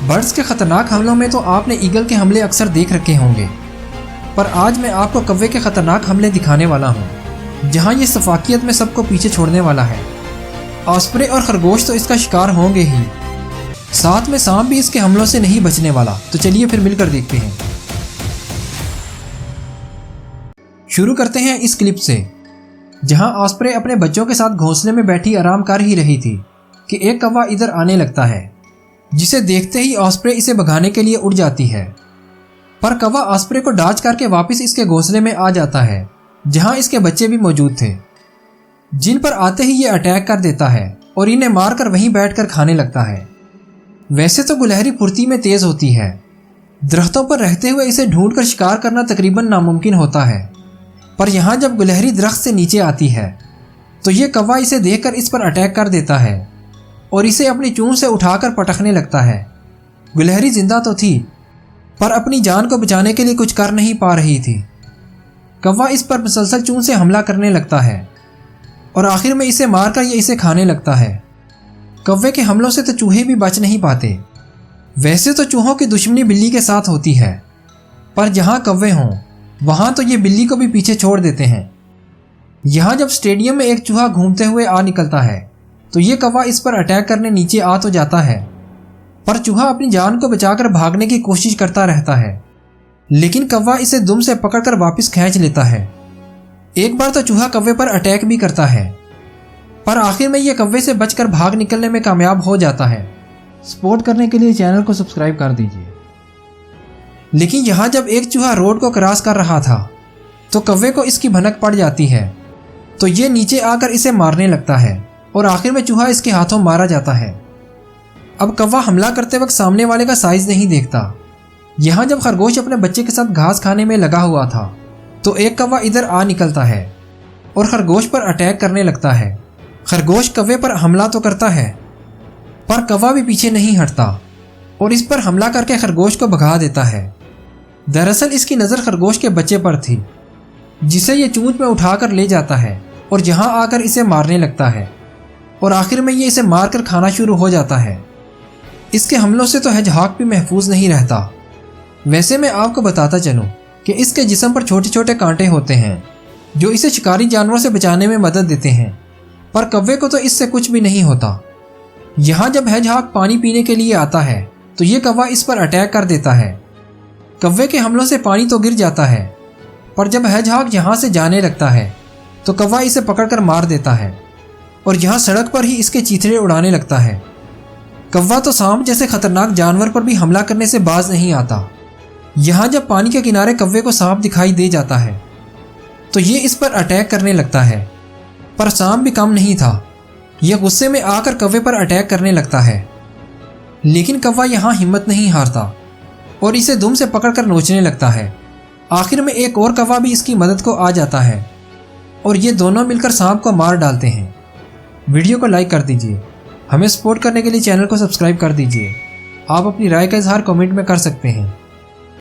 Birds के खतरनाक हमलों में तो आपने ईगल के हमले अक्सर देख रखे होंगे, पर आज मैं आपको कौवे के खतरनाक हमले दिखाने वाला हूँ, जहाँ ये सफाकियत में सबको पीछे छोड़ने वाला है। ऑस्प्रे और खरगोश तो इसका शिकार होंगे ही, साथ में सांप भी इसके हमलों से नहीं बचने वाला। तो चलिए फिर मिलकर देखते हैं। शुरू करते हैं इस क्लिप से, जहां ऑस्प्रे अपने बच्चों के साथ घोंसले में बैठी आराम कर ही रही थी कि एक कौवा इधर आने लगता है, जिसे देखते ही ऑस्प्रे इसे भगाने के लिए उड़ जाती है। पर कौवा ऑस्प्रे को डॉज करके वापस इसके घोंसले में आ जाता है, जहां इसके बच्चे भी मौजूद थे, जिन पर आते ही ये अटैक कर देता है और इन्हें मारकर वहीं बैठकर खाने लगता है। वैसे तो गुलहरी फुर्ती में तेज होती है, दरख्तों पर रहते हुए इसे ढूंढकर शिकार करना तकरीबन नामुमकिन होता है, पर यहाँ जब गुलहरी दरख्त से नीचे आती है तो ये कौवा इसे देखकर इस पर अटैक कर देता है और इसे अपनी चूंच से उठाकर पटकने लगता है। गुलहरी जिंदा तो थी, पर अपनी जान को बचाने के लिए कुछ कर नहीं पा रही थी। कौवा इस पर मुसलसल चूंच से हमला करने लगता है और आखिर में इसे मारकर ये इसे खाने लगता है। कौवे के हमलों से तो चूहे भी बच नहीं पाते। वैसे तो चूहों की दुश्मनी बिल्ली के साथ होती है, पर जहाँ कौवे हों वहाँ तो ये बिल्ली को भी पीछे छोड़ देते हैं। यहाँ जब स्टेडियम में एक चूहा घूमते हुए आ निकलता है तो ये कौवा इस पर अटैक करने नीचे आ तो जाता है, पर चूहा अपनी जान को बचाकर भागने की कोशिश करता रहता है, लेकिन कौवा इसे दुम से पकड़कर वापस खींच लेता है। एक बार तो चूहा कौवे पर अटैक भी करता है, पर आखिर में ये कौवे से बचकर भाग निकलने में कामयाब हो जाता है। सपोर्ट करने के लिए चैनल को सब्सक्राइब कर दीजिए। लेकिन यहाँ जब एक चूहा रोड को क्रॉस कर रहा था तो कौवे को इसकी भनक पड़ जाती है, तो ये नीचे आकर इसे मारने लगता है और आखिर में चूहा इसके हाथों मारा जाता है। अब कौवा हमला करते वक्त सामने वाले का साइज नहीं देखता। यहाँ जब खरगोश अपने बच्चे के साथ घास खाने में लगा हुआ था तो एक कौवा इधर आ निकलता है और खरगोश पर अटैक करने लगता है। खरगोश कौवे पर हमला तो करता है, पर कौवा भी पीछे नहीं हटता और इस पर हमला करके खरगोश को भगा देता है। दरअसल इसकी नज़र खरगोश के बच्चे पर थी, जिसे ये चूंच में उठाकर ले जाता है और यहाँ आकर इसे मारने लगता है और आखिर में ये इसे मारकर खाना शुरू हो जाता है। इसके हमलों से तो हेजहॉग भी महफूज नहीं रहता। वैसे मैं आपको बताता चलूँ कि इसके जिस्म पर छोटे छोटे कांटे होते हैं जो इसे शिकारी जानवरों से बचाने में मदद देते हैं, पर कौवे को तो इससे कुछ भी नहीं होता। यहाँ जब हेजहॉग पानी पीने के लिए आता है तो ये कौवा इस पर अटैक कर देता है। कौवे के हमलों से पानी तो गिर जाता है, पर जब हेजहॉग यहाँ से जाने लगता है तो कौवा इसे पकड़कर मार देता है और यहाँ सड़क पर ही इसके चीथड़े उड़ाने लगता है। कौवा तो सांप जैसे खतरनाक जानवर पर भी हमला करने से बाज नहीं आता। यहाँ जब पानी के किनारे कौवे को सांप दिखाई दे जाता है तो ये इस पर अटैक करने लगता है, पर सांप भी कम नहीं था। यह गुस्से में आकर कौवे पर अटैक करने लगता है, लेकिन कौवा यहाँ हिम्मत नहीं हारता और इसे दुम से पकड़कर नोचने लगता है। आखिर में एक और कौवा भी इसकी मदद को आ जाता है और ये दोनों मिलकर सांप को मार डालते हैं। वीडियो को लाइक कर दीजिए। हमें सपोर्ट करने के लिए चैनल को सब्सक्राइब कर दीजिए। आप अपनी राय का इजहार कमेंट में कर सकते हैं।